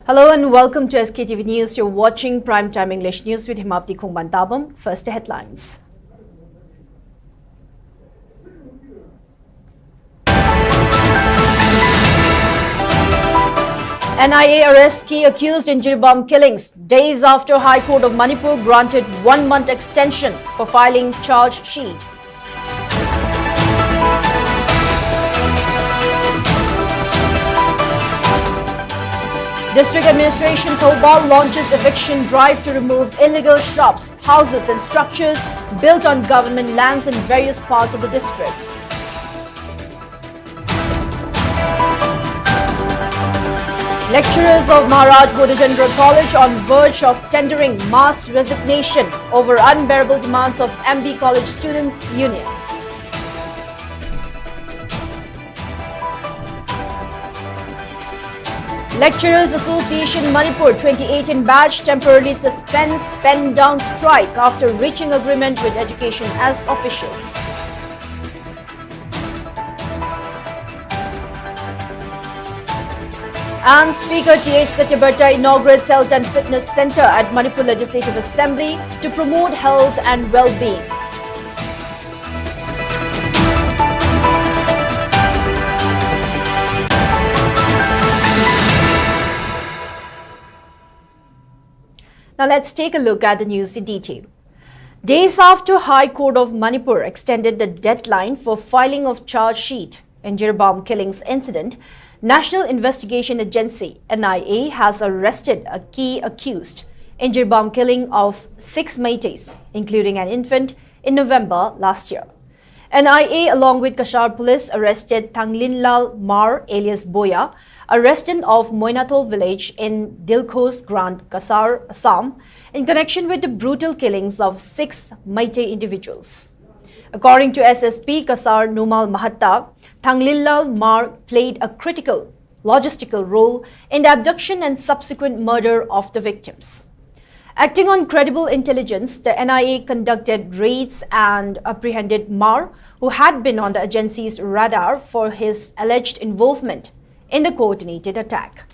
Hello and welcome to SKTV News. You're watching Primetime English News with HEMABATI. First, the headlines. NIA arrests key accused in bomb killings. Days after High Court of Manipur granted 1-month extension for filing charge sheet. District Administration Thoubal launches eviction drive to remove illegal shops, houses and structures built on government lands in various parts of the district. Lecturers of Maharaj Bodhichandra College on verge of tendering mass resignation over unbearable demands of MB College Students Union. Lecturers Association Manipur 2018 batch temporarily suspends pen down strike after reaching agreement with Education as officials. And Speaker T.H. Satyabharta inaugurates Health and Fitness Center at Manipur Legislative Assembly to promote health and well-being. Now let's take a look at the news in detail. Days after High Court of Manipur extended the deadline for filing of charge sheet in bomb killings incident, National Investigation Agency NIA has arrested a key accused in bomb killing of 6 Meiteis, including an infant, in November last year. NIA along with Kashar police arrested Thanglinlal Mar alias Boya, a resident of Moinatol village in Dilkhos Grand Kasar, Assam, in connection with the brutal killings of 6 Meitei individuals. According to SSP Kasar Numal Mahatta, Thanglinlal Mar played a critical logistical role in the abduction and subsequent murder of the victims. Acting on credible intelligence, the NIA conducted raids and apprehended Mar, who had been on the agency's radar for his alleged involvement in the coordinated attack.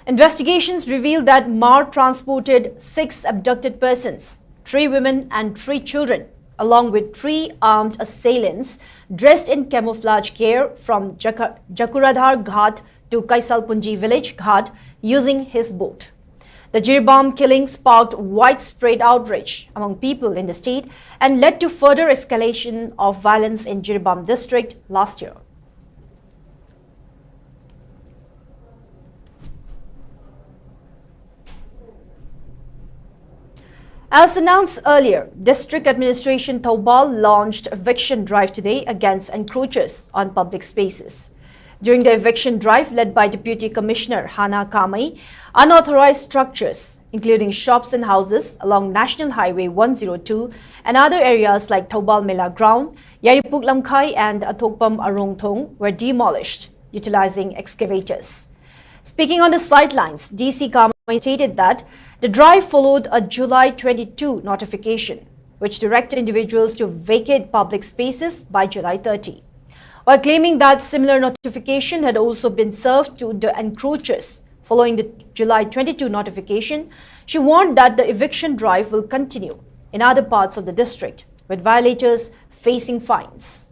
Investigations revealed that Mar transported 6 abducted persons, 3 women and 3 children, along with 3 armed assailants dressed in camouflage gear from Jakuradhar Ghat to Kaisalpunji village Ghat using his boat. The bomb killing sparked widespread outrage among people in the state and led to further escalation of violence in Jirbam district last year. As announced earlier, District Administration Thoubal launched eviction drive today against encroachers on public spaces. During the eviction drive led by Deputy Commissioner Hana Kamai, unauthorized structures, including shops and houses along National Highway 102 and other areas like Thoubal Mela Ground, Yaripuk Lamkhai and Athokpam Arongthong were demolished, utilizing excavators. Speaking on the sidelines, DC Kamai stated that the drive followed a July 22 notification, which directed individuals to vacate public spaces by July 30. While claiming that similar notification had also been served to the encroachers following the July 22 notification, she warned that the eviction drive will continue in other parts of the district, with violators facing fines.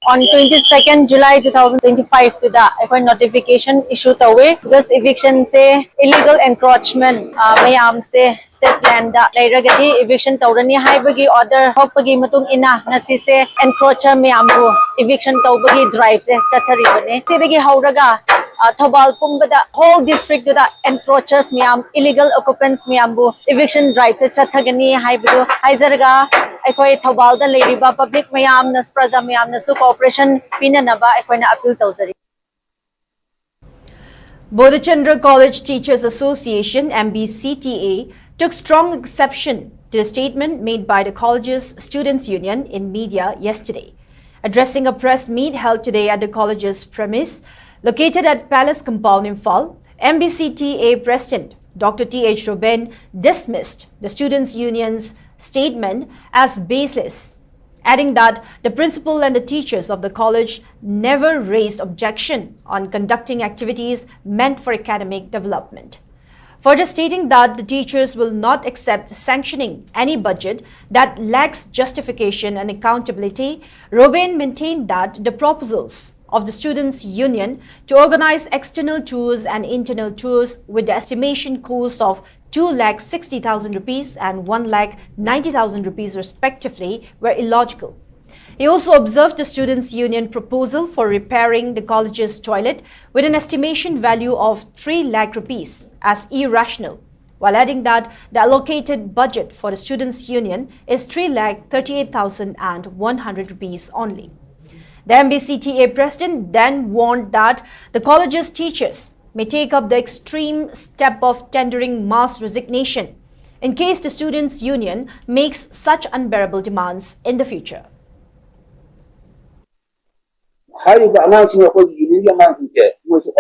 On 22nd July 2025 to the notification issued away this eviction say illegal encroachment mayam se state land da lairagati eviction tawrani haibagi order hokpagi matung ina nasi se encroacher mayam bu eviction tawbagi drive se chathari bane sidagi hauraga Thoubal pumbada whole district da encroachers mayam illegal occupants mayam bu eviction drive se chathagani haibadu haizarga aikoi Thoubal da leiriba public mayam na praja mayam na su cooperation pinanaba aikoi na appeal tawjari. Bodhichandra College Teachers Association (MBCTA) took strong exception to the statement made by the college's students' union in media yesterday. Addressing a press meet held today at the college's premise, located at Palace Compound, Imphal, MBCTA President Dr. T.H. Ruben dismissed the students' union's statement as baseless adding that the principal and the teachers of the college never raised objection on conducting activities meant for academic development. Further stating that the teachers will not accept sanctioning any budget that lacks justification and accountability, Robin maintained that the proposals of the Students' Union to organize external tours and internal tours with the estimation cost of 2,60,000 rupees and 1,90,000 rupees respectively were illogical. He also observed the Students' Union proposal for repairing the college's toilet with an estimation value of 3 lakh rupees as irrational, while adding that the allocated budget for the Students' Union is 3,38,100 rupees only. The MBCTA president then warned that the college's teachers may take up the extreme step of tendering mass resignation in case the Students' Union makes such unbearable demands in the future.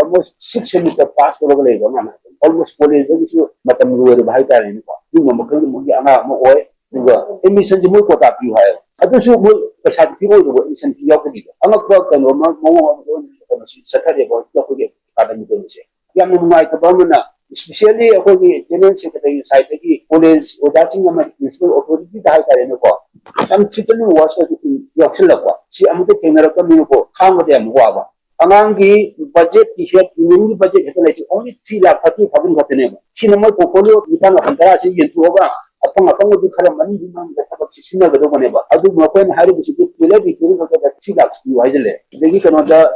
Almost 6 semesters passed over almost college emission the more quota you have. I do so good as had people who were innocent. I'm not broken or more Saturday about the academic. Young Mike Obama, especially a holy general secretary inside the police or that's in my principal authority the high in the court. Some chicken was to Yorkshire. See, I'm the king of the community, calm with them, Wava. Among the budget, he had the budget only 3 lakh 30,000 got the name. Cinema portfolio, you can have into over. Upon the color money, the Sina the Domaneva. I do not when Harry was a bit related to the 3 lakhs wisely. They cannot the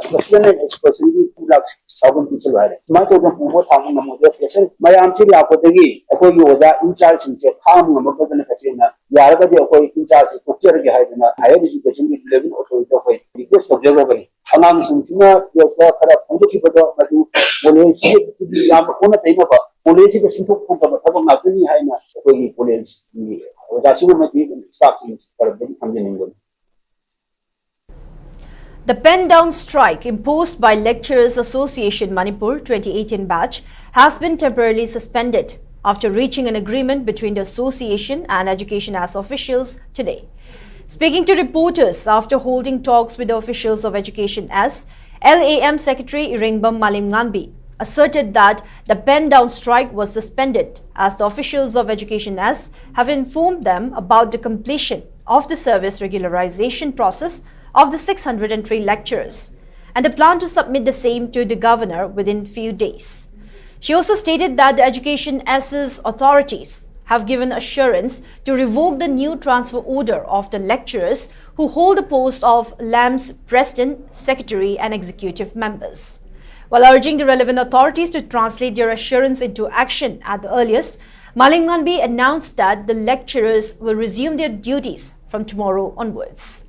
expression 2 lakhs 1,000 people. Michael what happened among the present. My auntie Apotegi, a boy was in charge in calm among the Casina. Yaraga the in charge of Pochere Hidena, higher education with 11 or the request of Jeremy. Among Suntina, yes, there are people who will see it to be on a table. Police is a simple point of a Matuni Haina, police, The pen-down strike imposed by Lecturers Association Manipur 2018 batch has been temporarily suspended after reaching an agreement between the association and Education as officials today. Speaking to reporters after holding talks with the officials of Education as, LAM Secretary Iringbam Malimnganbi asserted that the pen-down strike was suspended as the officials of Education as have informed them about the completion of the service regularization process of the 603 lecturers and the plan to submit the same to the governor within few days. She also stated that the Education S's authorities have given assurance to revoke the new transfer order of the lecturers who hold the post of LAM's president, secretary and executive members. While urging the relevant authorities to translate their assurance into action at the earliest, Malimnganbi announced that the lecturers will resume their duties from tomorrow onwards.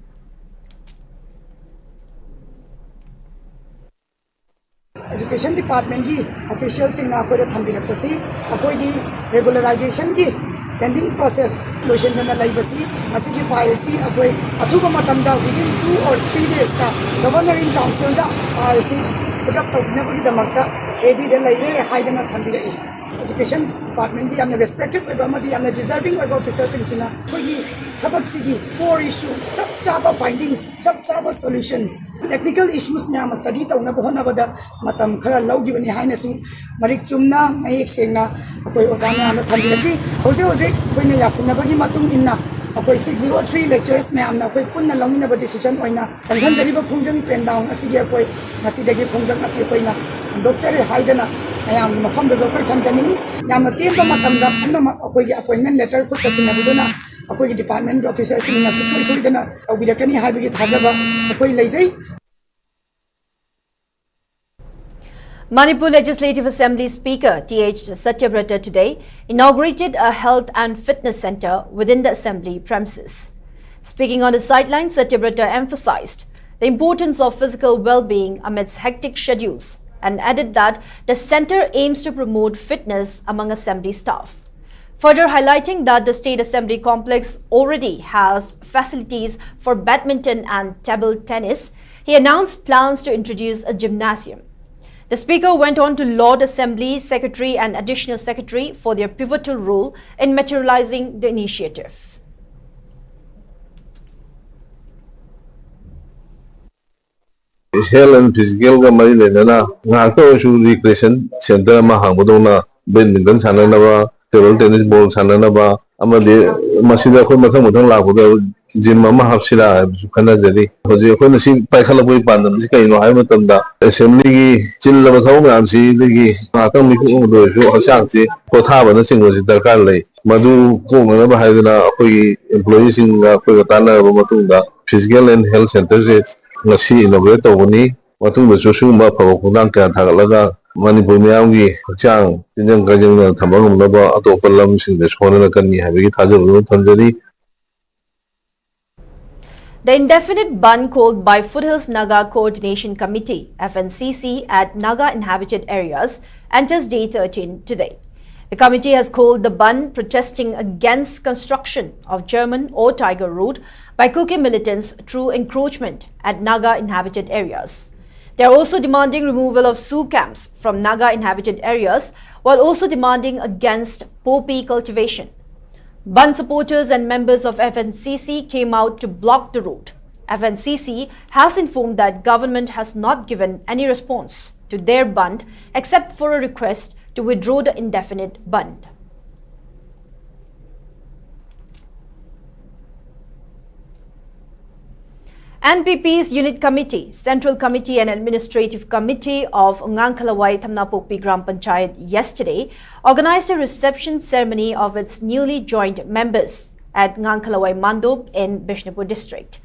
Education Department ki officials in Akoi Thambilapasi, Akoi regularization ki pending process lotion na laibasi, asigi file si Akoi Atuba Matamda within 2 or 3 days ta governing council da file si put up the Makta, ready the library hidden at Thambilai. Education Department ki amna respective Obamadi amna deserving officers in Sina, Kogi Tabaksigi, 4 issue, chapa findings, chapa solutions. Technical issues na mas study ta una bohona bada matam khara law given haina su marik chumna mayek sengna akoi ozana na thambilaki hoje koina yasina bagi matung inna akoi 603 lectures me amna akoi punna lawina ba decision oina sanjan jari ba phungjang pen down asigi akoi ngasi dagi phungjang asi koina doctor haidana ayam mafam da jokar thamjani yamna temba matam da punna akoi gi appointment letter put kasina buduna akoi department officers in na sui dana awbirakani haibigi thajaba akoi leijai. Manipur Legislative Assembly Speaker T.H. Satyabrata today inaugurated a health and fitness center within the assembly premises. Speaking on the sidelines, Satyabrata emphasized the importance of physical well-being amidst hectic schedules and added that the center aims to promote fitness among assembly staff. Further highlighting that the State Assembly complex already has facilities for badminton and table tennis, he announced plans to introduce a gymnasium. The Speaker went on to laud Assembly Secretary and Additional Secretary for their pivotal role in materializing the initiative. health and physical ga mari lenana ngakto su recreation center ma hangudona badminton sananaba table tennis ball sananaba amade masida khoi mathang mathang labuda gym ama hapsira khana jari hoje khoi si paikhala boi pandam si kaino hai matamda assembly gi chillaba thau ngam si gi ngakto mi ko do su hasang si kothaba na singwa si darkar lei madu ko ngana ba haidana khoi employees singa khoi ga tana ba matungda physical and health centers ngasi inaugurate tawani matungda susuma phawa khudang ka thagalaga Manipur miyamgi hachang tinjang kajang na thamang naba atopa lam sing de sona kanni habigi thajabu thanjari. The indefinite ban called by Foothills Naga Coordination Committee (FNCC) at Naga inhabited areas enters day 13 today. The committee has called the ban protesting against construction of German or Tiger Road by Kuki militants through encroachment at Naga inhabited areas. They are also demanding removal of Sioux camps from Naga inhabited areas while also demanding against poppy cultivation. Ban supporters and members of FNCC came out to block the road. FNCC has informed that government has not given any response to their ban except for a request to withdraw the indefinite ban. NPP's Unit Committee, Central Committee and Administrative Committee of Ngangkhalawai Thamnapokpi Gram Panchayat yesterday organized a reception ceremony of its newly joined members at Ngangkhalawai Mandop in Bishnupur district.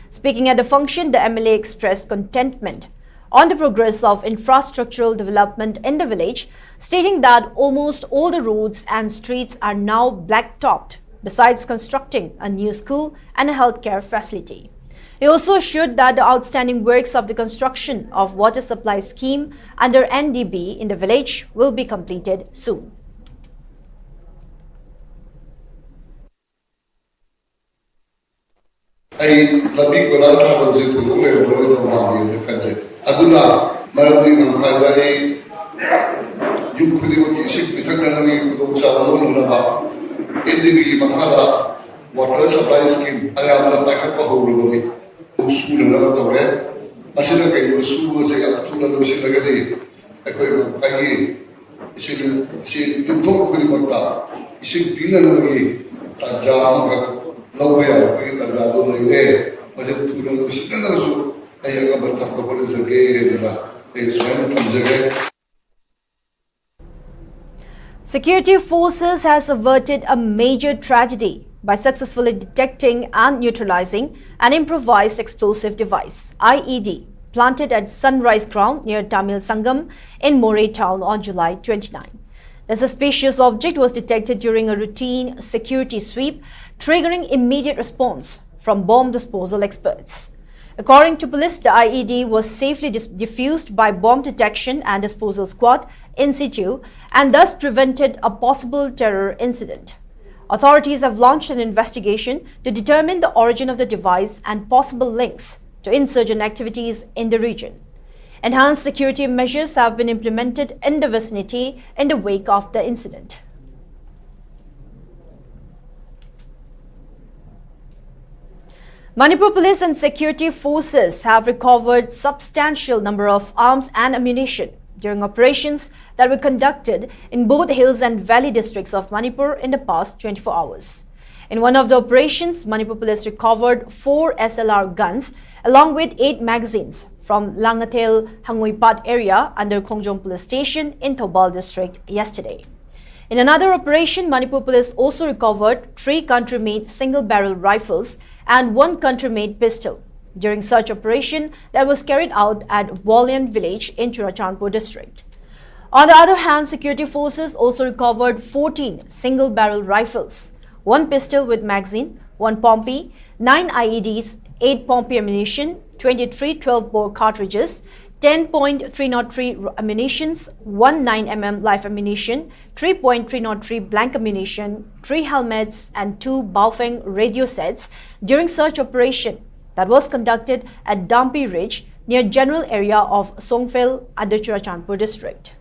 Speaking at the function, the MLA expressed contentment on the progress of infrastructural development in the village, stating that almost all the roads and streets are now black-topped, besides constructing a new school and a healthcare facility. He also assured that the outstanding works of the construction of water supply scheme under NDB in the village will be completed soon. Water supply scheme ayam pakai pahulu usul naga tawre asila kai usul se atula usul naga di ekoi kai isil si tutu kuri mata isil pina nagi taja naga lawe ya kai taja do lele macam tula usul naga usul ayam bertak boleh sebagai adalah eksperimen sebagai. Security forces has averted a major tragedy by successfully detecting and neutralizing an improvised explosive device, IED, planted at Sunrise Ground near Tamil Sangam in Moray town on July 29. The suspicious object was detected during a routine security sweep, triggering immediate response from bomb disposal experts. According to police, the IED was safely defused by bomb detection and disposal squad in situ and thus prevented a possible terror incident. Authorities have launched an investigation to determine the origin of the device and possible links to insurgent activities in the region. Enhanced security measures have been implemented in the vicinity in the wake of the incident. Manipur police and security forces have recovered substantial number of arms and ammunition during operations that were conducted in both hills and valley districts of Manipur in the past 24 hours. In one of the operations, Manipur police recovered 4 SLR guns along with 8 magazines from Langatel Hanguipat area under Khongjong police station in Thobal district yesterday. In another operation, Manipur police also recovered 3 country-made single-barrel rifles and 1 country-made pistol during such operation that was carried out at Walian village in Churachandpur district. On the other hand, security forces also recovered 14 single-barrel rifles, 1 pistol with magazine, 1 Pompey, 9 IEDs, 8 Pompey ammunition, 23 12-bore cartridges, 10.303 ammunitions, 1 9mm live ammunition, 3.303 blank ammunition, 3 helmets and 2 Baofeng radio sets during search operation that was conducted at Dampi Ridge near general area of Songphel under Churachandpur district.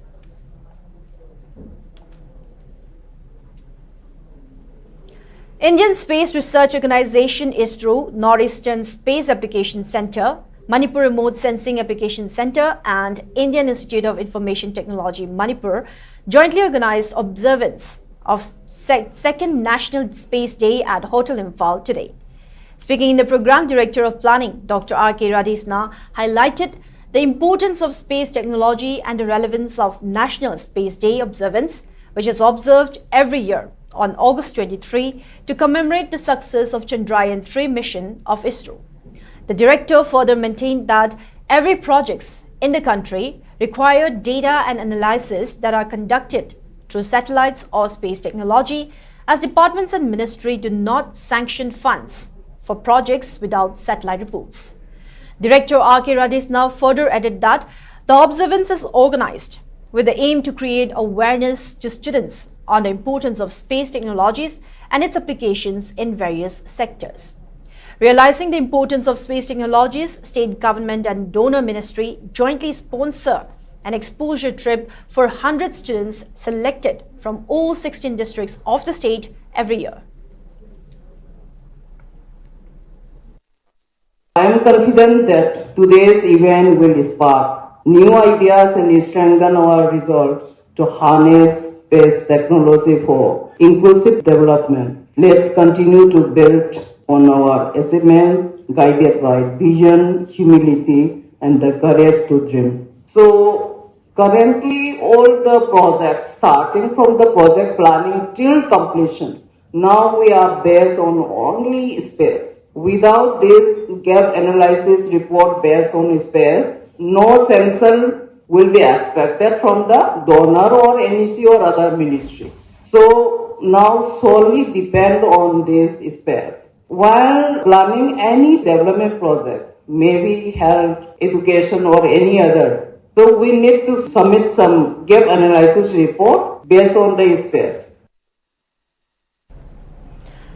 Indian Space Research Organization ISRO Northeastern Space Application Center Manipur Remote Sensing Application Center and Indian Institute of Information Technology, Manipur, jointly organized observance of Second National Space Day at Hotel Imphal today. Speaking in the program, Director of Planning, Dr. R.K. Radhisna, highlighted the importance of space technology and the relevance of National Space Day observance, which is observed every year on August 23 to commemorate the success of Chandrayaan-3 mission of ISRO. The director further maintained that every projects in the country require data and analysis that are conducted through satellites or space technology, as departments and ministry do not sanction funds for projects without satellite reports. Director R.K. Radhisna further added that the observance is organized with the aim to create awareness to students on the importance of space technologies and its applications in various sectors. Realizing the importance of space technologies, state government and donor ministry jointly sponsor an exposure trip for 100 students selected from all 16 districts of the state every year. I am confident that today's event will spark new ideas and strengthen our resolve to harness space technology for inclusive development. Let's continue to build on our achievements, guided by vision, humility, and the courage to dream. So, currently, all the projects, starting from the project planning till completion, now we are based on only space. Without this gap analysis report based on space, no sanction will be expected from the donor or NEC or other ministry. So now solely depend on this space. While planning any development project, maybe health, education or any other, so we need to submit some gap analysis report based on the space.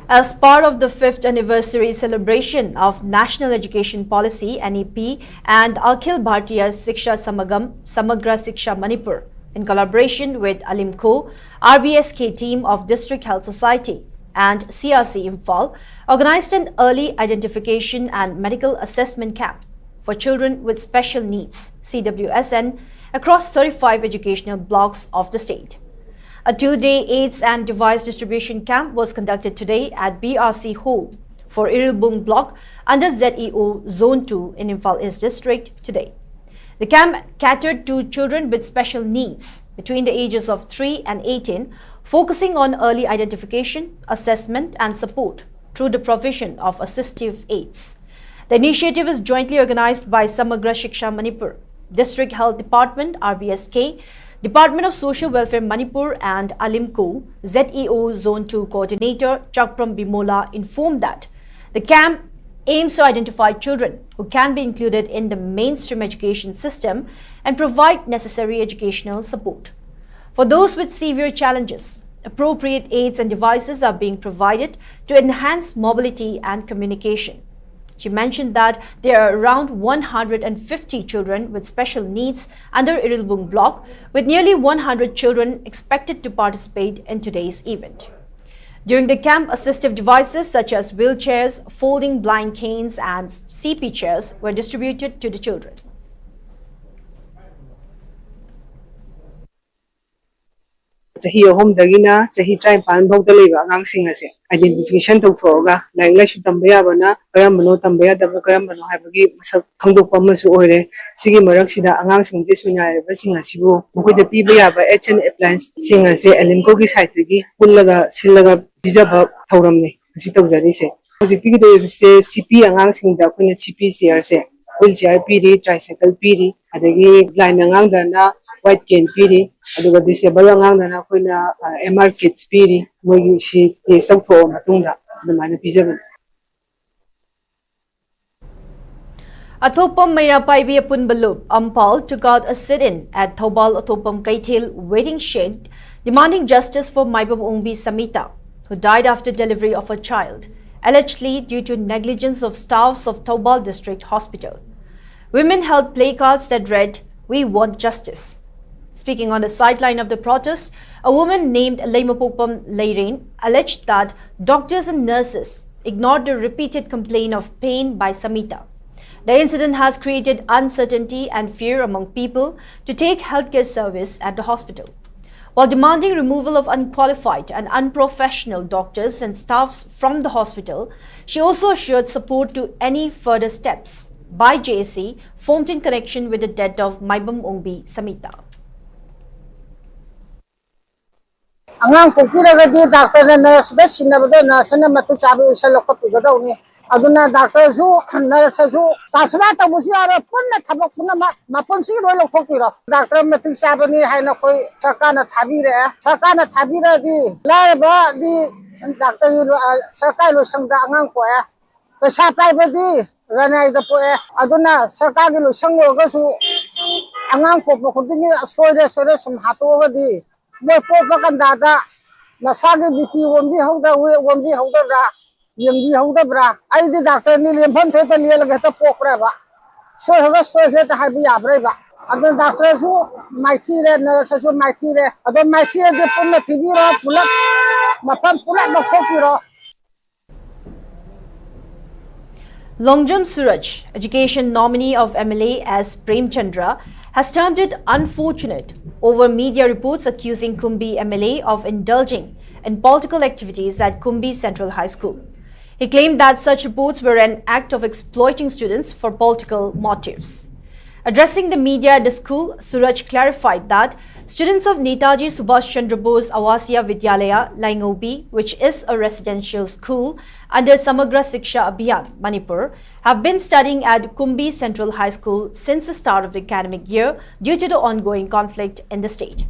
As part of the 5th anniversary celebration of National Education Policy (NEP) and Akhil Bhartiya Shiksha Samagam Samagra Shiksha Manipur, in collaboration with Alimco, RBSK team of District Health Society and CRC Imphal, organized an early identification and medical assessment camp for children with special needs (CWSN) across 35 educational blocks of the state. A 2-day aids and device distribution camp was conducted today at BRC Hall for Irilbung block under ZEO Zone 2 in Imphal East District today. The camp catered to children with special needs between the ages of 3 and 18, focusing on early identification, assessment and support through the provision of assistive aids. The initiative is jointly organized by Samagra Shiksha Manipur, District Health Department (RBSK), Department of Social Welfare Manipur and Alimco. ZEO Zone 2 Coordinator Chakpram Bimola informed that the camp aims to identify children who can be included in the mainstream education system and provide necessary educational support. For those with severe challenges, appropriate aids and devices are being provided to enhance mobility and communication. She mentioned that there are around 150 children with special needs under Irilbung block, with nearly 100 children expected to participate in today's event. During the camp, assistive devices such as wheelchairs, folding blind canes and CP chairs were distributed to the children. Chahi ahom dagina chahi try pan bhog daliba angang sing ase identification tawthoga like la shu tambaya bana karam bano tambaya da karam bano habagi masak khangdokpa masu oire sigi marak sida angang sing je sunya ba sing asibu mokoi da piba ya ba HN appliance sing ase Alimco gi site gi pullaga sillaga bijaba thauramne asi tawjari se hoji pi gi se CP angang sing da koina CP CR se wheelchair piri tricycle piri adagi blind angang da na white cane piri aduga disable angang da na koina MR kits piri mogi si test for matungda damana pijaban Athopam Mairapaibi Apunbalub, Imphal took out a sit-in at Thobal Athopam Kaithil waiting shed, demanding justice for Maibam Ongbi Samita, who died after delivery of a child, allegedly due to negligence of staffs of Thobal District Hospital. Women held placards that read, "We want justice." Speaking on the sideline of the protest, a woman named Laimapopam Lairain alleged that doctors and nurses ignored the repeated complaint of pain by Samita. The incident has created uncertainty and fear among people to take healthcare service at the hospital. While demanding removal of unqualified and unprofessional doctors and staffs from the hospital, she also assured support to any further steps by JSC formed in connection with the death of Maibam Ongbi Samita. Angang pupiragadi doctor na nurse da sinabado nurse na matu sabi isa lokot igadaw ni aduna doctor su nurse su tasma ta musiara punna thabak punna mapun si ro lokot piro doctor matu sabi ni hai na koi sakana thabira di la ba di doctor sarkar lo sangda angang ko ya pesa pai ba di ranai da po aduna sarkar gi lo sango ga su angang ko ko dingi soide sum hato ga di moi po kan dada masage BP wombi hauda we wombi hauda bra yembi hauda bra ai di doctor ni lempham the ta liel ga ta pokra ba so hoga so he ta habi abre ba adon doctor su maiti re na sa su maiti re adon maiti de punna tibi ro pulak mapam pulak no khopiro. Longjam Suraj, education nominee of MLA as Prem Chandra, has termed it unfortunate over media reports accusing Kumbi MLA of indulging in political activities at Kumbi Central High School. He claimed that such reports were an act of exploiting students for political motives. Addressing the media at the school, Suraj clarified that students of Netaji Subhash Chandra Bose Awasiya Vidyalaya, Laingobi, which is a residential school under Samagra Siksha Abhiyan, Manipur, have been studying at Kumbi Central High School since the start of the academic year due to the ongoing conflict in the state.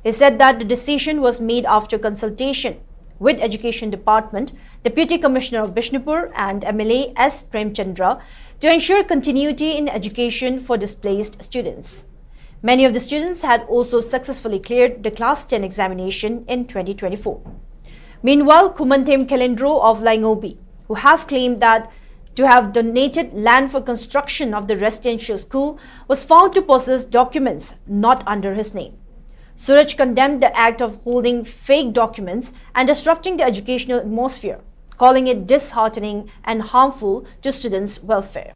He said that the decision was made after consultation with Education Department, Deputy Commissioner of Bishnupur and MLA S. Prem Chandra to ensure continuity in education for displaced students. Many of the students had also successfully cleared the Class 10 examination in 2024. Meanwhile, Kumanthem Kelendro of Laingobi, who have claimed that to have donated land for construction of the residential school, was found to possess documents not under his name. Suraj condemned the act of holding fake documents and disrupting the educational atmosphere, calling it disheartening and harmful to students' welfare.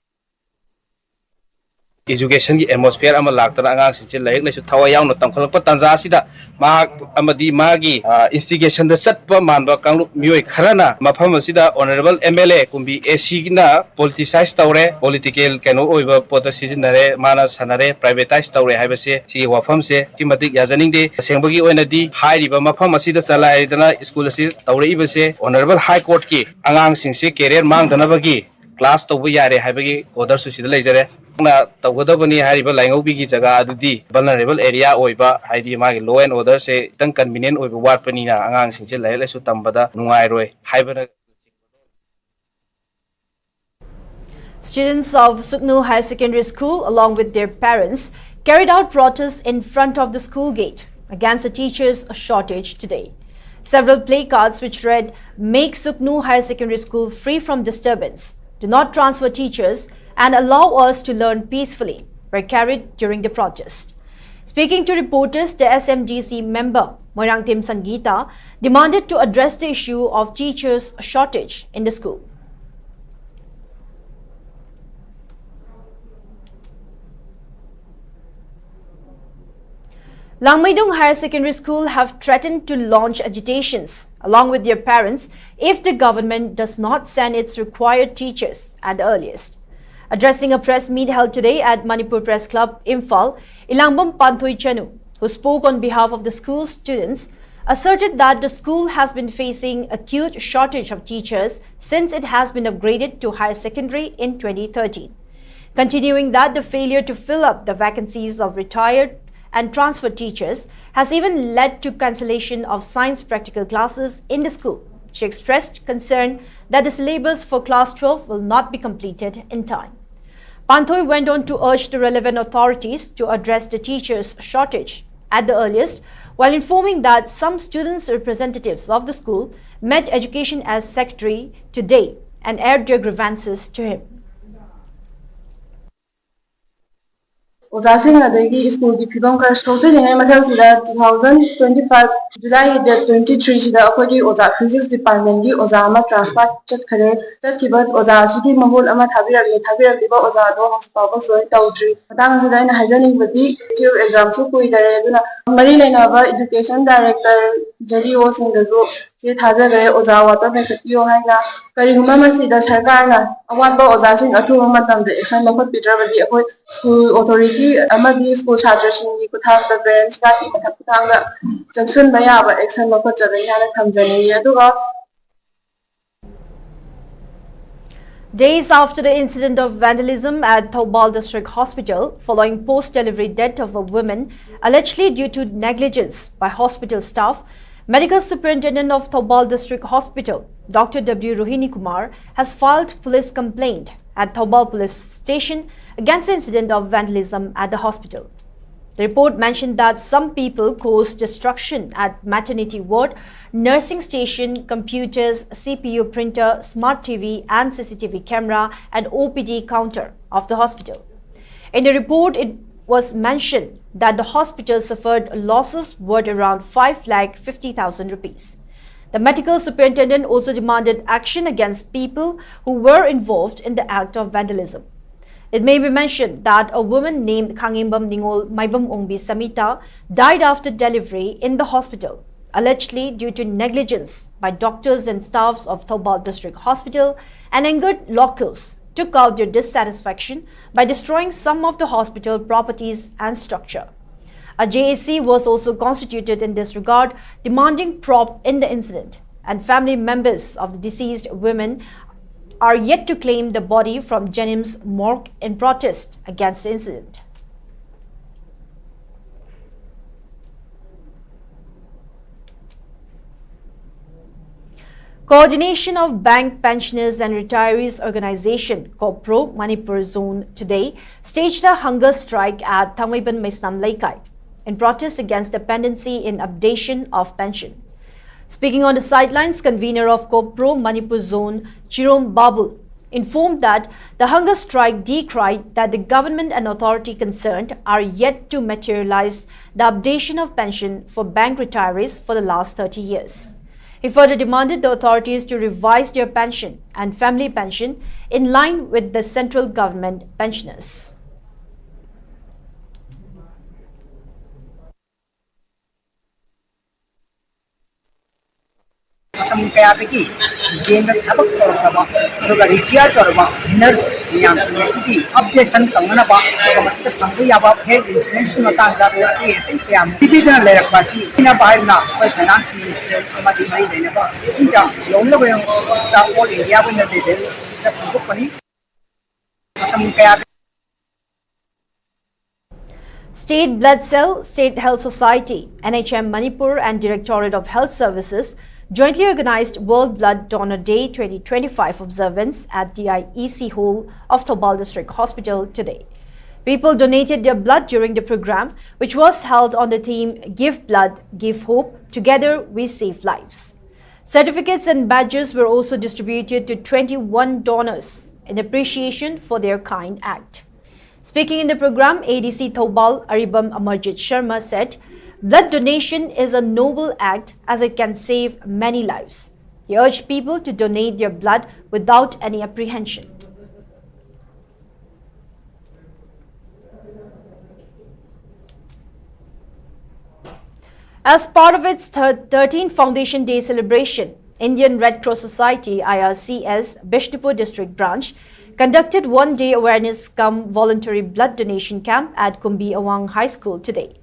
Education की atmosphere अमल लागतना अंगांग सिंचे like ने सुथावा याव न तंखलप तंजा सिदा अमदी मागी instigation the Chatap मानबा कांगलुप मियोय खराना मफम सिदा honorable MLA Kunbi AC गिना politicize तौरे political canoe ओइबा पोता सिजनरे माना सनरे privatize तौरे हाइबसे सी वफम से किमतिक याजनिंग दे सेंबगी ओइनदी हाइरिबा मफम असिदा चलाइदना स्कूल असि तौरे इबसे honorable high court की अंगांग सिंसे career मांगदनबगी class तौबो यारे हाइबगी order सुसिदा लेजरे तौगदबनी हारिबा लाइंगौबी की जगह अदुदी vulnerable area ओइबा हाइदी मागी law and order से तंग convenient ओइबा वाटपनीना अंगांग सिंचे लाइक लाइसु तंबदा नुंगाइरोय हाइबना. Students of Suknu Higher Secondary School, along with their parents, carried out protests in front of the school gate against the teachers' shortage today. Several placards which read, "Make Suknu Higher Secondary School free from disturbance, do not transfer teachers, and allow us to learn peacefully," were carried during the protest. Speaking to reporters, the SMDC member, Moirangtim Sangeeta, demanded to address the issue of teachers' shortage in the school. Langmaidong Higher Secondary School have threatened to launch agitations along with their parents if the government does not send its required teachers at the earliest. Addressing a press meet held today at Manipur Press Club, Imphal, Ilangbam Panthoy Chanu, who spoke on behalf of the school's students, asserted that the school has been facing acute shortage of teachers since it has been upgraded to higher secondary in 2013. Continuing that the failure to fill up the vacancies of retired and transferred teachers has even led to cancellation of science practical classes in the school. She expressed concern that the syllabus for class 12 will not be completed in time. Panthoy went on to urge the relevant authorities to address the teachers' shortage at the earliest, while informing that some students' representatives of the school met Education as Secretary today and aired their grievances to him. ꯑꯣꯖꯥꯁꯤꯡ ꯑꯗꯒꯤ ꯁ꯭ꯀꯨꯜꯒꯤ ꯐꯤꯕꯝ ꯈꯔ ꯁꯣꯛꯆꯅꯤꯡꯉꯥꯏ ꯃꯊꯛꯁꯤꯗ 2025 ꯖꯨꯂꯥꯏꯒꯤ date 23 ꯁꯤꯗ ꯑꯩꯈꯣꯏꯒꯤ ꯑꯣꯖꯥ physics ꯗꯤꯄꯥꯔꯠꯃꯦꯟꯒꯤ ꯑꯣꯖꯥ ꯑꯃ ꯇ꯭ꯔꯥꯟꯁꯐꯔ ꯆꯠꯈ꯭ꯔꯦ ꯆꯠꯈꯤꯕ ꯑꯣꯖꯥ ꯑꯁꯤꯒꯤ ꯃꯍꯨꯠ ꯑꯃ ꯊꯥꯕꯤꯔꯛꯂꯤꯕ ꯑꯣꯖꯥꯗꯣ ꯍꯧꯖꯤꯛ ꯐꯥꯎꯕ ꯖꯣꯏꯟ ꯇꯧꯗ꯭ꯔꯤ ꯃꯇꯥꯡ ꯑꯁꯤꯗ ꯑꯩꯅ ꯍꯥꯏꯖꯅꯤꯡꯕꯗꯤ ꯑꯦꯛꯖꯥꯝꯁꯨ ꯀꯨꯏꯗꯔꯦ ꯑꯗꯨꯅ ꯃꯔꯤ ꯂꯩꯅꯕ ꯏꯗꯨꯀꯦꯁꯟ ꯗꯥꯏꯔꯦꯛꯇꯔ ꯖꯦꯗꯤꯑꯣꯁꯤꯡꯗꯁꯨ ꯁꯤ ꯊꯥꯖꯈ꯭ꯔꯦ ꯑꯣꯖꯥ ꯋꯥꯠꯄ ꯃꯦꯟꯈꯠꯄꯤꯌꯣ ꯍꯥꯏꯅ ꯀꯔꯤꯒꯨꯝꯕ ꯃꯁꯤꯗ ꯁꯔꯀꯥꯔꯅ ꯑꯋꯥꯠꯄ ꯑꯣꯖꯥꯁꯤꯡ ꯑꯊꯨꯕ ꯃꯇꯝꯗ ꯑꯦꯛꯁꯟ ꯂꯧꯈꯠꯄꯤꯗ꯭ꯔꯕꯗꯤ ꯑꯩꯈꯣꯏ ꯁ꯭ꯀꯨꯜ ꯑꯣꯊꯣꯔꯤꯇꯤ ꯑꯃꯗꯤ ꯁ꯭ꯀꯨꯜ ꯁꯥꯇ꯭ꯔꯁꯤꯡꯒꯤ ꯈꯨꯠꯊꯥꯡꯗ ꯄꯦꯔꯦꯟꯁ ꯀꯥꯔꯗꯀꯤ ꯈꯨꯠꯊꯥꯡꯗ ꯆꯪꯁꯤꯟꯕ ꯌꯥꯕ ꯑꯦꯛꯁꯟ ꯂꯧꯈꯠꯆꯒꯅꯤ ꯍꯥꯏꯅ ꯊꯝꯖꯅꯤꯡꯉꯤ ꯑꯗꯨꯒ Days after the incident of vandalism at Thoubal District Hospital following post-delivery death of a woman allegedly due to negligence by hospital staff, Medical Superintendent of Thoubal District Hospital, Dr. W. Rohini Kumar, has filed police complaint at Thoubal Police Station against the incident of vandalism at the hospital. The report mentioned that some people caused destruction at maternity ward, nursing station, computers, CPU printer, smart TV and CCTV camera and OPD counter of the hospital. In the report, it was mentioned that the hospital suffered losses worth around 5,50,000 rupees. The medical superintendent also demanded action against people who were involved in the act of vandalism. It may be mentioned that a woman named Kangimbam Ningol Maibam Ongbi Samita died after delivery in the hospital, allegedly due to negligence by doctors and staffs of Thoubal District Hospital, and angered locals took out their dissatisfaction by destroying some of the hospital properties and structure. A JAC was also constituted in this regard, demanding prop in the incident, and family members of the deceased women are yet to claim the body from Jenim's morgue in protest against the incident. Coordination of Bank Pensioners and Retirees Organization, COPRO, Manipur Zone today staged a hunger strike at Thamaiban Maisnam Laikai in protest against dependency in updation of pension. Speaking on the sidelines, convener of COPRO Manipur Zone, Chirom Babul, informed that the hunger strike decried that the government and authority concerned are yet to materialize the updation of pension for bank retirees for the last 30 years. He further demanded the authorities to revise their pension and family pension in line with the central government pensioners. ꯃꯇꯝ ꯀꯌꯥꯗꯒꯤ ꯕꯦꯡꯗ ꯊꯕꯛ ꯇꯧꯔꯛꯂꯕ ꯑꯗꯨꯒ ꯔꯤꯇꯤꯌꯔ ꯇꯧꯔꯕ nurse ꯃꯌꯥꯝꯁꯤꯡ ꯑꯁꯤꯒꯤ ꯑꯞꯗꯦꯁꯟ ꯇꯧꯅꯅꯕ ꯑꯗꯨꯒ ꯃꯁꯤꯗ ꯐꯪꯕ ꯌꯥꯕ ꯍꯦꯜꯊ ꯏꯟꯁꯨꯔꯦꯟꯁꯀꯤ ꯃꯇꯥꯡꯗ ꯑꯗꯨꯒ ꯑꯇꯩ ꯀꯌꯥ ꯄꯤꯕꯤꯗꯨꯅ ꯂꯩꯔꯛꯄ ꯑꯁꯤ ꯄꯤꯅꯕ ꯍꯥꯏꯗꯨꯅ ꯑꯩꯈꯣꯏ ꯐꯥꯏꯅꯥꯟꯁ ꯃꯤꯅꯤꯁꯇꯔ ꯑꯃꯗꯤ ꯃꯔꯤ ꯂꯩꯅꯕ ꯁꯤꯗ ꯌꯧꯅꯕꯒꯤꯗꯃꯛꯇ ꯑꯣꯜ ꯏꯟꯗꯤꯌꯥ ꯑꯣꯏꯅ ꯂꯦꯚꯦꯜꯗ ꯐꯣꯡꯗꯣꯛꯄꯅꯤ ꯃꯇꯝ ꯀꯌꯥꯗ State Blood Cell, State Health Society, NHM Manipur and Directorate of Health Services jointly organized World Blood Donor Day 2025 observance at DIEC Hall of Thoubal District Hospital today. People donated their blood during the program, which was held on the theme Give Blood, Give Hope, Together We Save Lives. Certificates and badges were also distributed to 21 donors in appreciation for their kind act. Speaking in the program, ADC Thoubal Aribam Amarjit Sharma said, blood donation is a noble act as it can save many lives. He urged people to donate their blood without any apprehension. As part of its 13th Foundation Day celebration, Indian Red Cross Society IRCS Bishnupur District Branch conducted one-day awareness cum voluntary blood donation camp at Kumbi Awang High School today.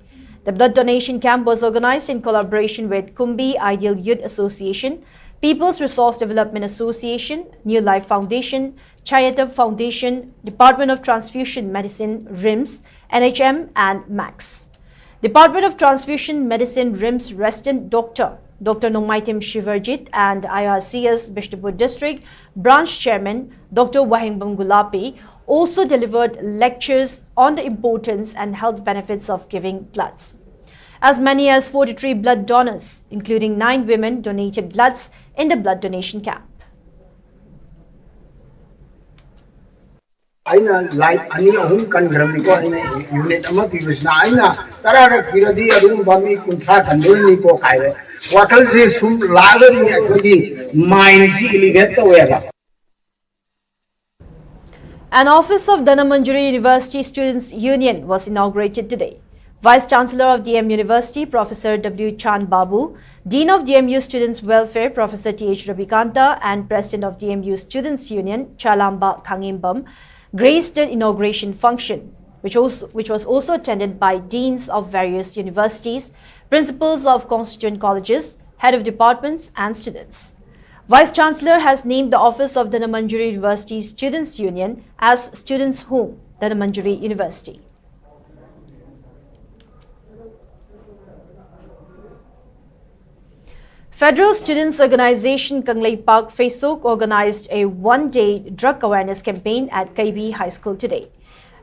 The blood donation camp was organized in collaboration with Kumbi Ideal Youth Association, People's Resource Development Association, New Life Foundation, Chayatab Foundation, Department of Transfusion Medicine, RIMS, NHM and MAX. Department of Transfusion Medicine RIMS Resident Dr. Nomaitim Shivarjit and IRCS Bishnupur District Branch Chairman Dr. Wahingbam Gulapi also delivered lectures on the importance and health benefits of giving bloods. As many as 43 blood donors, including 9 women, donated bloods in the blood donation camp. aina light ani ahum kan grami ko aina unit ama pibisna aina tarara piradi adum bami kuntra kan ni ko kai wakal se sum lagari akodi mind si elevate to wega. An office of Dhanamandjari University Students Union was inaugurated today. Vice Chancellor of DM University, Professor W. Chan Babu, Dean of DMU Students Welfare, Professor T.H. Rabikanta, and President of DMU Students Union, Chalamba Kangimbam, graced the inauguration function, which was also attended by deans of various universities, principals of constituent colleges, head of departments, and students. Vice Chancellor has named the office of Dhanamandjari University Students Union as Students' Home, Dhanamandjari University. Federal Students Organization Kanglei Park FESOK organized a one-day drug awareness campaign at KB High School today.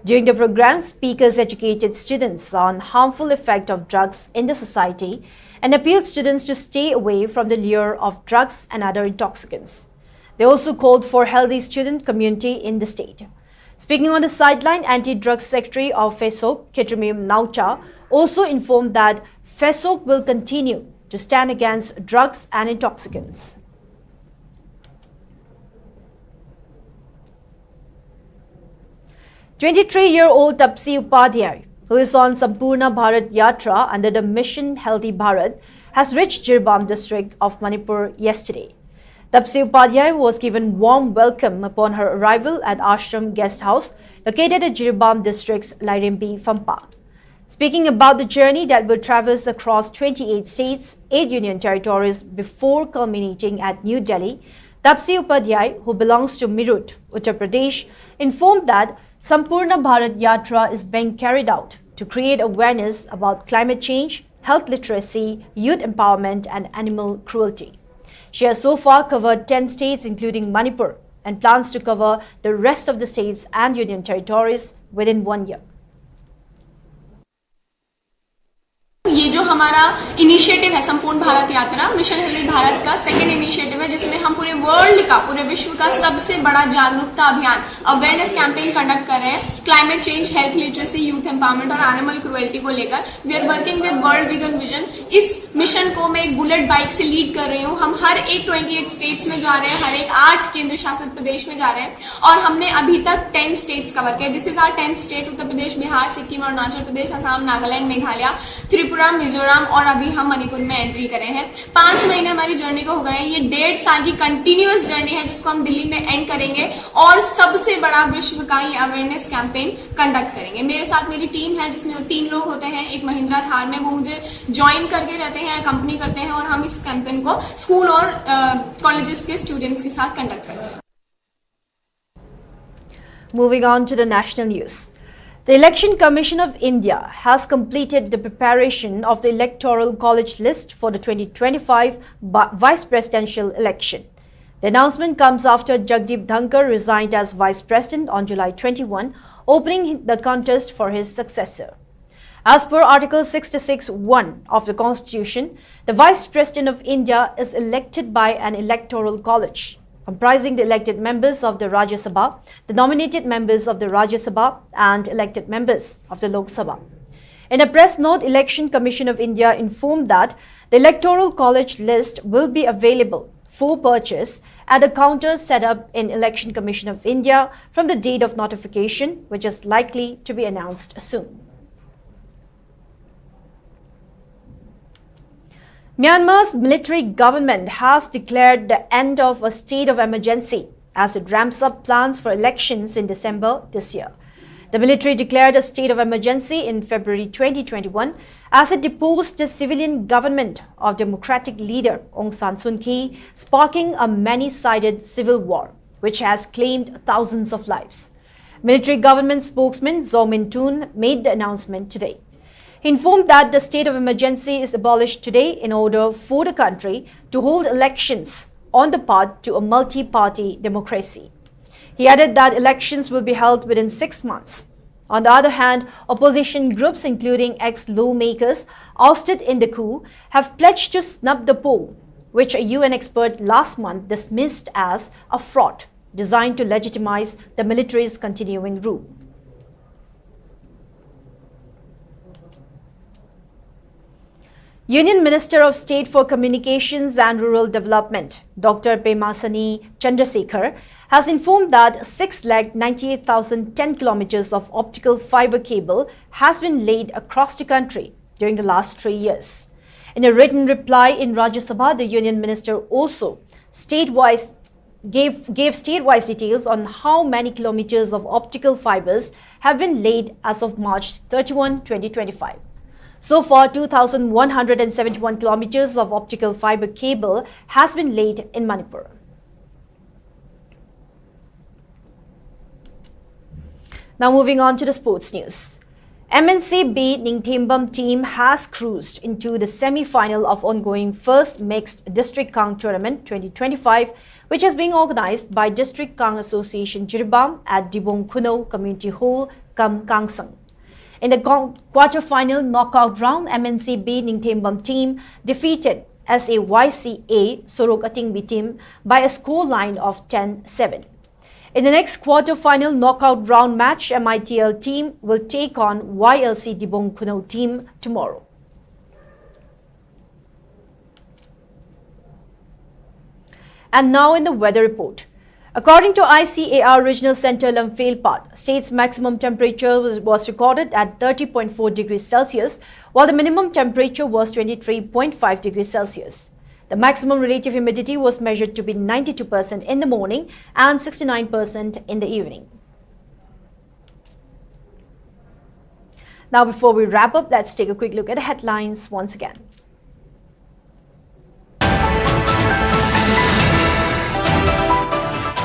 During the program, speakers educated students on harmful effect of drugs in the society and appealed students to stay away from the lure of drugs and other intoxicants. They also called for healthy student community in the state. Speaking on the sideline, Anti-Drug Secretary of FESOK, Ketramim Naucha, also informed that FESOK will continue to stand against drugs and intoxicants. "23-year-old Tapsi Upadhyay, who is on Sampurna Bharat Yatra under the mission Healthy Bharat, has reached Jirbam district of Manipur yesterday. Tapsi Upadhyay was given warm welcome upon her arrival at Ashram Guest House located at Jirbam district's Lairembi Fampa. Speaking about the journey that will traverse across 28 states, 8 union territories before culminating at New Delhi, Tapsi Upadhyay, who belongs to Meerut, Uttar Pradesh, informed that Sampurna Bharat Yatra is being carried out to create awareness about climate change, health literacy, youth empowerment, and animal cruelty. She has so far covered 10 states including Manipur and plans to cover the rest of the states and union territories within 1 year. ये जो हमारा initiative है संपूर्ण भारत यात्रा mission healthy Bharat का second initiative है, जिसमें हम पूरे वर्ल्ड का, पूरे विश्व का सबसे बड़ा जागरूकता अभियान अवेयरनेस कैंपेन कंडक्ट कर रहे हैं climate change, health literacy, youth empowerment और एनिमल क्रुएल्टी को लेकर. We are working with World Vision vision. इस मिशन को मैं एक बुलेट बाइक से लीड कर रही हूँ. हम हर एक 28 स्टेट्स में जा रहे हैं, हर एक 8 केंद्र शासित प्रदेश में जा रहे हैं और हमने अभी तक 10 स्टेट्स कवर किए. This is our 10th state. Uttar Pradesh, Bihar, Sikkim, Arunachal Pradesh, Assam, Nagaland, Meghalaya, Tripura, Mizoram और अभी हम मणिपुर में एंट्री करे हैं. 5 महीने हमारी जर्नी को हो गए हैं. ये 1.5 साल की कंटिन्यूअस जर्नी है जिसको हम दिल्ली में एंड करेंगे और सबसे बड़ा विश्व का ये अवेयरनेस कैंपेन कंडक्ट करेंगे. मेरे साथ मेरी टीम है जिसमें 3 लोग होते हैं. एक महिंद्रा थार में, वो मुझे ज्वाइन करके रहते हैं, कंपनी करते हैं और हम इस कैंपेन को स्कूल और कॉलेजेस के स्टूडेंट्स के साथ कंडक्ट करते हैं. Moving on to the national news. The Election Commission of India has completed the preparation of the Electoral College list for the 2025 Vice Presidential election. The announcement comes after Jagdeep Dhankar resigned as Vice President on July 21, opening the contest for his successor. As per Article 66(1) of the Constitution, the Vice President of India is elected by an electoral college, comprising the elected members of the Rajya Sabha, the nominated members of the Rajya Sabha, and elected members of the Lok Sabha. In a press note, Election Commission of India informed that the Electoral College list will be available for purchase at a counter set up in Election Commission of India from the date of notification, which is likely to be announced soon. Myanmar's military government has declared the end of a state of emergency as it ramps up plans for elections in December this year. The military declared a state of emergency in February 2021 as it deposed the civilian government of Democratic leader Aung San Suu Kyi, sparking a many-sided civil war, which has claimed thousands of lives. Military government spokesman Zaw Min Tun made the announcement today. He informed that the state of emergency is abolished today in order for the country to hold elections on the path to a multi-party democracy. He added that elections will be held within 6 months. On the other hand, opposition groups including ex-lawmakers ousted in the coup have pledged to snub the poll, which a UN expert last month dismissed as a fraud designed to legitimize the military's continuing rule. Union Minister of State for Communications and Rural Development, Dr. Pemasani Chandrasekhar, has informed that 6,98,010 kilometers of optical fiber cable has been laid across the country during the last 3 years. In a written reply in Rajya Sabha, the Union Minister also gave state-wise details on how many kilometers of optical fibers have been laid as of March 31, 2025. So far, 2,171 kilometers of optical fiber cable has been laid in Manipur. Now moving on to the sports news. MNC B Ningthembam team has cruised into the semi-final of ongoing first mixed District Kang Tournament 2025, which is being organized by District Kang Association Jiribam at Dibong Kuno Community Hall, Kangsang. In the quarter-final knockout round, MNC B Ningthembam team defeated SAYCA Sorok Atingbi team by a score line of 10-7. In the next quarter-final knockout round match, MITL team will take on YLC Dibong Kuno team tomorrow. And now in the weather report. According to ICAR Regional Center Lamphel, state's maximum temperature was recorded at 30.4 degrees Celsius, while the minimum temperature was 23.5 degrees Celsius. The maximum relative humidity was measured to be 92% in the morning and 69% in the evening. Now, before we wrap up, let's take a quick look at the headlines once again.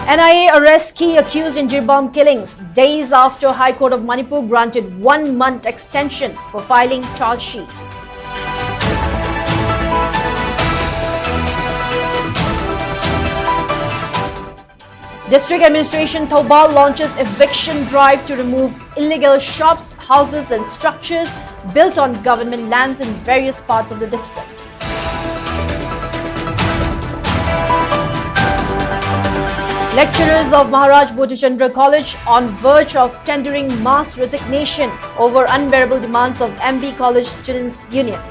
NIA arrests key accused in Jiribam killings days after High Court of Manipur granted 1 month extension for filing charge sheet. District Administration Thoubal launches eviction drive to remove illegal shops, houses and structures built on government lands in various parts of the district. Lecturers of Maharaj Bodhichandra College on verge of tendering mass resignation over unbearable demands of MB College Students' Union.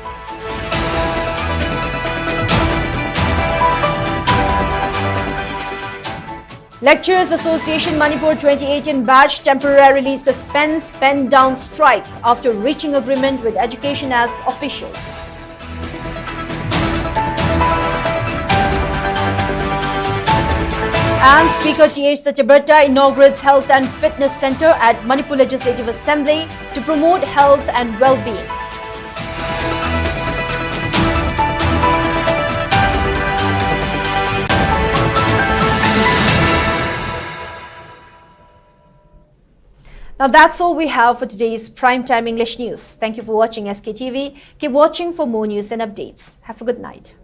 Lecturers Association Manipur 2018 batch temporarily suspends pen down strike after reaching agreement with Education as officials. And Speaker T.H. Satyabrata inaugurates Health and Fitness Center at Manipur Legislative Assembly to promote health and well-being. Now that's all we have for today's Primetime English News. Thank you for watching SKTV. Keep watching for more news and updates. Have a good night.